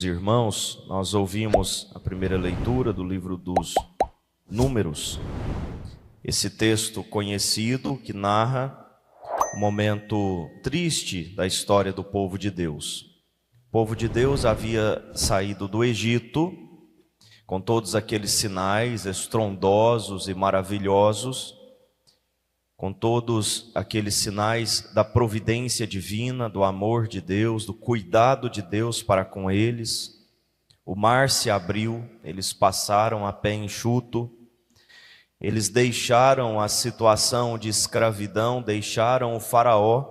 Irmãos, nós ouvimos a primeira leitura do livro dos Números, esse texto conhecido que narra um momento triste da história do povo de Deus. O povo de Deus havia saído do Egito com todos aqueles sinais estrondosos e maravilhosos, com todos aqueles sinais da providência divina, do amor de Deus, do cuidado de Deus para com eles. O mar se abriu, eles passaram a pé enxuto, eles deixaram a situação de escravidão, deixaram o faraó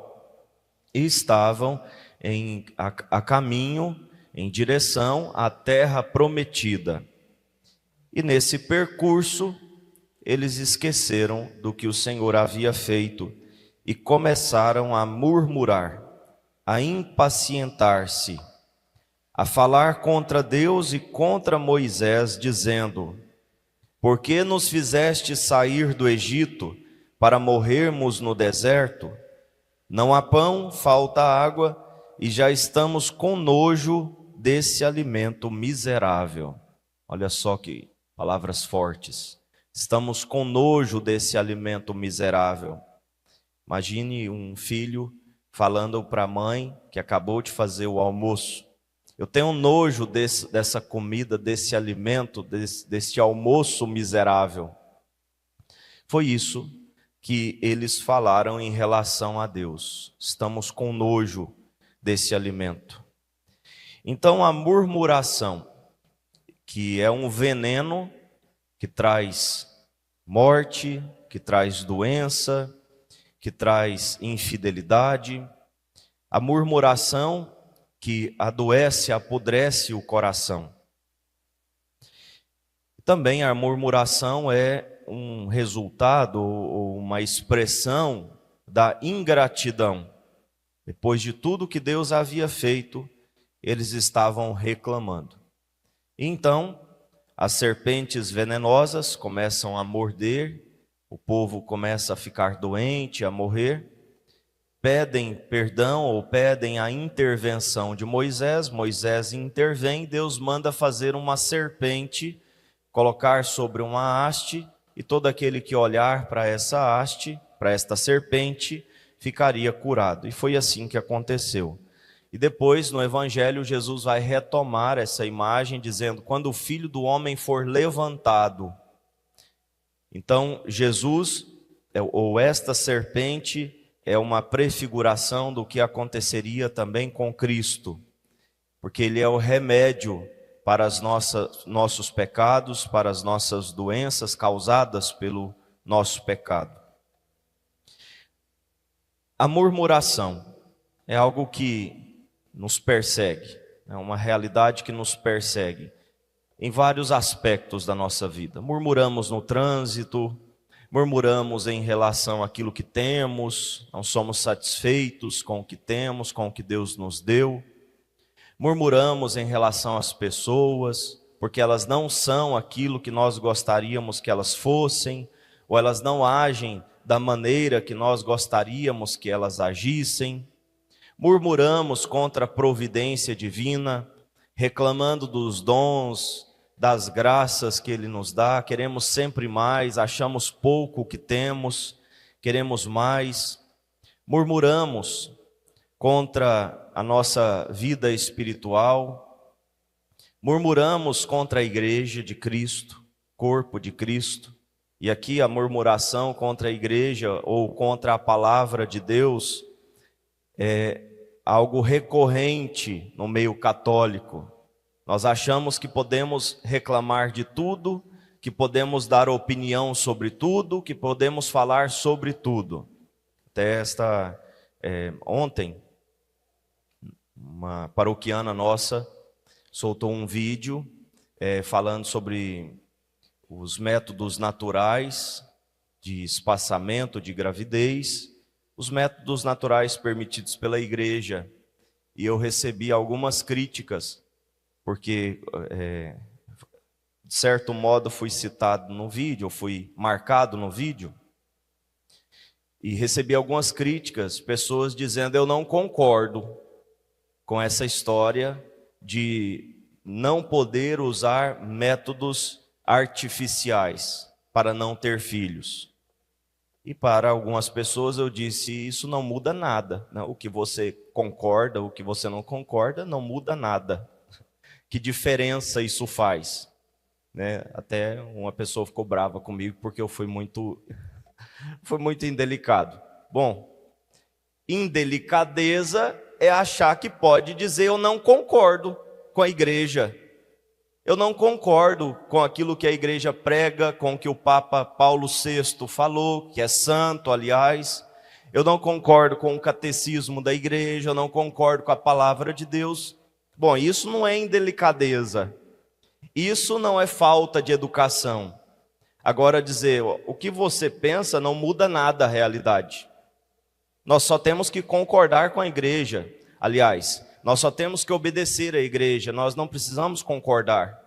e estavam a caminho, em direção à terra prometida. E nesse percurso, eles esqueceram do que o Senhor havia feito e começaram a murmurar, a impacientar-se, a falar contra Deus e contra Moisés, dizendo: por que nos fizeste sair do Egito para morrermos no deserto? Não há pão, falta água, e já estamos com nojo desse alimento miserável. Olha só que palavras fortes. Estamos com nojo desse alimento miserável. Imagine um filho falando para a mãe que acabou de fazer o almoço: eu tenho nojo dessa comida, desse alimento, desse almoço miserável. Foi isso que eles falaram em relação a Deus. Estamos com nojo desse alimento. Então a murmuração, que é um veneno que traz morte, que traz doença, que traz infidelidade, a murmuração que adoece, apodrece o coração. Também a murmuração é um resultado ou uma expressão da ingratidão. Depois de tudo que Deus havia feito, eles estavam reclamando. Então, as serpentes venenosas começam a morder, o povo começa a ficar doente, a morrer. Pedem perdão ou pedem a intervenção de Moisés. Moisés intervém, Deus manda fazer uma serpente, colocar sobre uma haste, e todo aquele que olhar para essa haste, para esta serpente, ficaria curado. E foi assim que aconteceu. E depois, no Evangelho, Jesus vai retomar essa imagem, dizendo: quando o Filho do Homem for levantado. Então, Jesus, ou esta serpente, é uma prefiguração do que aconteceria também com Cristo, porque Ele é o remédio para nossos pecados, para as nossas doenças causadas pelo nosso pecado. A murmuração é algo que nos persegue, é uma realidade que nos persegue em vários aspectos da nossa vida. Murmuramos no trânsito, murmuramos em relação àquilo que temos, não somos satisfeitos com o que temos, com o que Deus nos deu. Murmuramos em relação às pessoas, porque elas não são aquilo que nós gostaríamos que elas fossem, ou elas não agem da maneira que nós gostaríamos que elas agissem. Murmuramos contra a providência divina, reclamando dos dons, das graças que Ele nos dá. Queremos sempre mais, achamos pouco o que temos, queremos mais. Murmuramos contra a nossa vida espiritual, murmuramos contra a igreja de Cristo, corpo de Cristo. E aqui a murmuração contra a igreja ou contra a palavra de Deus é algo recorrente no meio católico. Nós achamos que podemos reclamar de tudo, que podemos dar opinião sobre tudo, que podemos falar sobre tudo. Até ontem, uma paroquiana nossa soltou um vídeo falando sobre os métodos naturais de espaçamento de gravidez, os métodos naturais permitidos pela igreja. E eu recebi algumas críticas, porque de certo modo fui citado no vídeo, fui marcado no vídeo, e recebi algumas críticas, pessoas dizendo: eu não concordo com essa história de não poder usar métodos artificiais para não ter filhos. E para algumas pessoas eu disse: isso não muda nada. O que você concorda, o que você não concorda, não muda nada. Que diferença isso faz? Até uma pessoa ficou brava comigo porque eu fui muito indelicado. Bom, indelicadeza é achar que pode dizer: eu não concordo com a igreja. Eu não concordo com aquilo que a igreja prega, com o que o Papa Paulo VI falou, que é santo, aliás. Eu não concordo com o catecismo da igreja, eu não concordo com a palavra de Deus. Bom, isso não é indelicadeza. Isso não é falta de educação. Agora, dizer o que você pensa não muda nada a realidade. Nós só temos que concordar com a igreja. Aliás, nós só temos que obedecer à igreja, nós não precisamos concordar.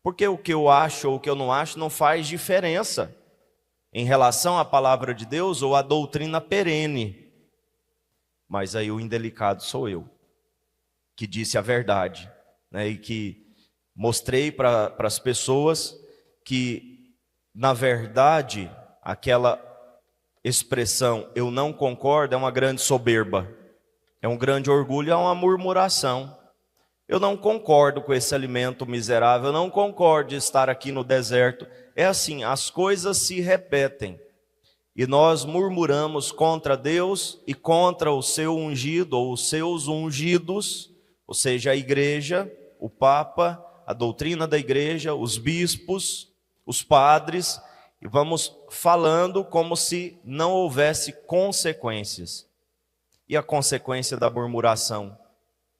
Porque o que eu acho ou o que eu não acho não faz diferença em relação à palavra de Deus ou à doutrina perene. Mas aí o indelicado sou eu, que disse a verdade, e que mostrei para as pessoas que, na verdade, aquela expressão "eu não concordo" é uma grande soberba. É um grande orgulho, é uma murmuração. Eu não concordo com esse alimento miserável, eu não concordo de estar aqui no deserto. É assim, as coisas se repetem. E nós murmuramos contra Deus e contra o seu ungido, ou os seus ungidos, ou seja, a igreja, o Papa, a doutrina da igreja, os bispos, os padres, e vamos falando como se não houvesse consequências. E a consequência da murmuração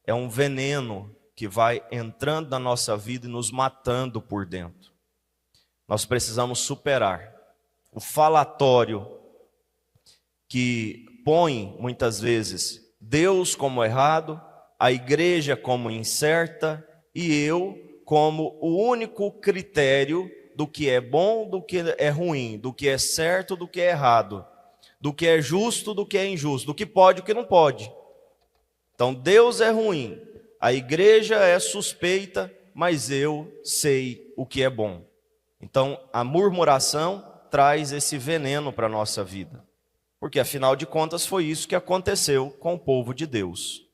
é um veneno que vai entrando na nossa vida e nos matando por dentro. Nós precisamos superar o falatório que põe, muitas vezes, Deus como errado, a igreja como incerta e eu como o único critério do que é bom, do que é ruim, do que é certo, do que é errado, do que é justo, do que é injusto, do que pode, do que não pode. Então Deus é ruim, a igreja é suspeita, mas eu sei o que é bom. Então a murmuração traz esse veneno para a nossa vida, porque afinal de contas foi isso que aconteceu com o povo de Deus.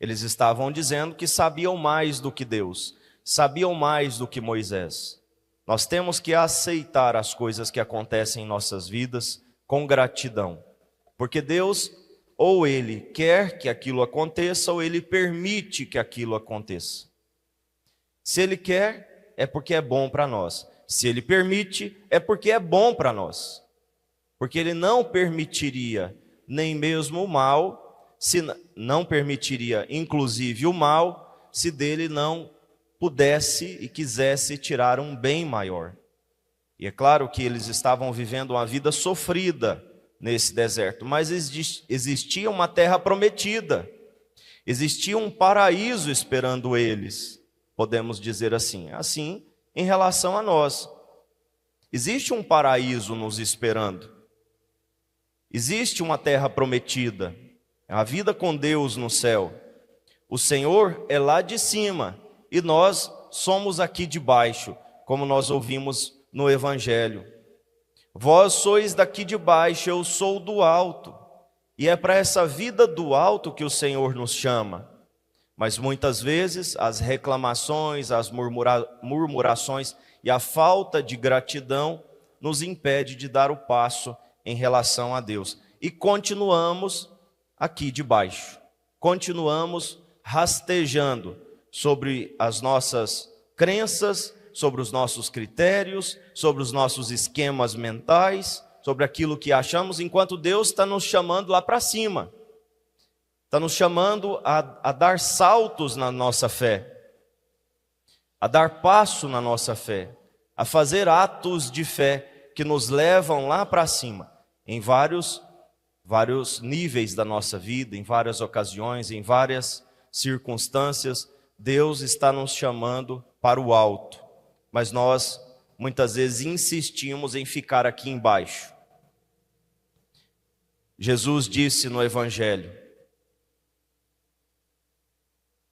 Eles estavam dizendo que sabiam mais do que Deus, sabiam mais do que Moisés. Nós temos que aceitar as coisas que acontecem em nossas vidas com gratidão, porque Deus, ou Ele quer que aquilo aconteça, ou Ele permite que aquilo aconteça. Se Ele quer, é porque é bom para nós. Se Ele permite, é porque é bom para nós. Porque Ele não permitiria nem mesmo o mal, não permitiria inclusive o mal, se dele não pudesse e quisesse tirar um bem maior. E é claro que eles estavam vivendo uma vida sofrida nesse deserto, mas existia uma terra prometida, existia um paraíso esperando eles, podemos dizer assim. Assim, em relação a nós, existe um paraíso nos esperando, existe uma terra prometida, a vida com Deus no céu. O Senhor é lá de cima e nós somos aqui de baixo, como nós ouvimos no Evangelho. Vós sois daqui de baixo, eu sou do alto. E é para essa vida do alto que o Senhor nos chama. Mas muitas vezes as reclamações, as murmurações e a falta de gratidão nos impede de dar o passo em relação a Deus. E continuamos aqui de baixo. Continuamos rastejando sobre as nossas crenças, sobre os nossos critérios, sobre os nossos esquemas mentais, sobre aquilo que achamos, enquanto Deus está nos chamando lá para cima. Está nos chamando a dar saltos na nossa fé, a dar passo na nossa fé, a fazer atos de fé que nos levam lá para cima, em vários níveis da nossa vida, em várias ocasiões, em várias circunstâncias. Deus está nos chamando para o alto. mas nós muitas vezes insistimos em ficar aqui embaixo. Jesus disse no Evangelho: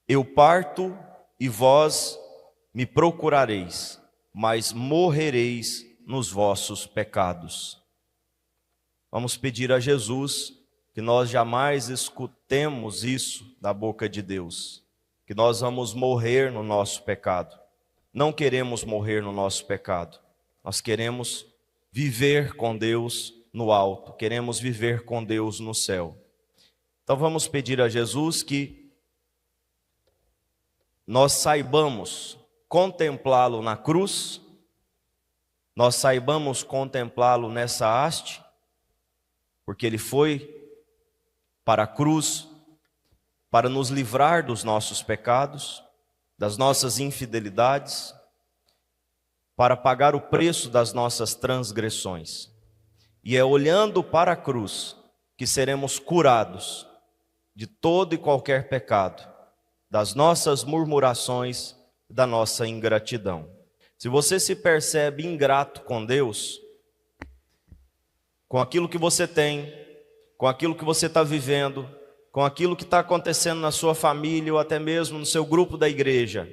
eu parto e vós me procurareis, mas morrereis nos vossos pecados. Vamos pedir a Jesus que nós jamais escutemos isso da boca de Deus, que nós vamos morrer no nosso pecado. Não queremos morrer no nosso pecado, nós queremos viver com Deus no alto, queremos viver com Deus no céu. Então vamos pedir a Jesus que nós saibamos contemplá-lo na cruz, nós saibamos contemplá-lo nessa haste, porque ele foi para a cruz para nos livrar dos nossos pecados, das nossas infidelidades, para pagar o preço das nossas transgressões. E é olhando para a cruz que seremos curados de todo e qualquer pecado, das nossas murmurações, da nossa ingratidão. Se você se percebe ingrato com Deus, com aquilo que você tem, com aquilo que você está vivendo, com aquilo que está acontecendo na sua família ou até mesmo no seu grupo da igreja,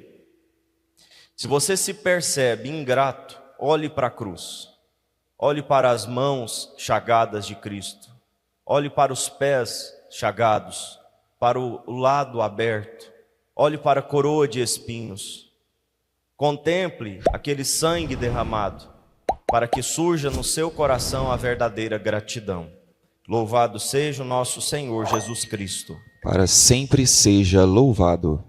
se você se percebe ingrato, olhe para a cruz, olhe para as mãos chagadas de Cristo, olhe para os pés chagados, para o lado aberto, olhe para a coroa de espinhos, contemple aquele sangue derramado, para que surja no seu coração a verdadeira gratidão. Louvado seja o nosso Senhor Jesus Cristo. Para sempre seja louvado.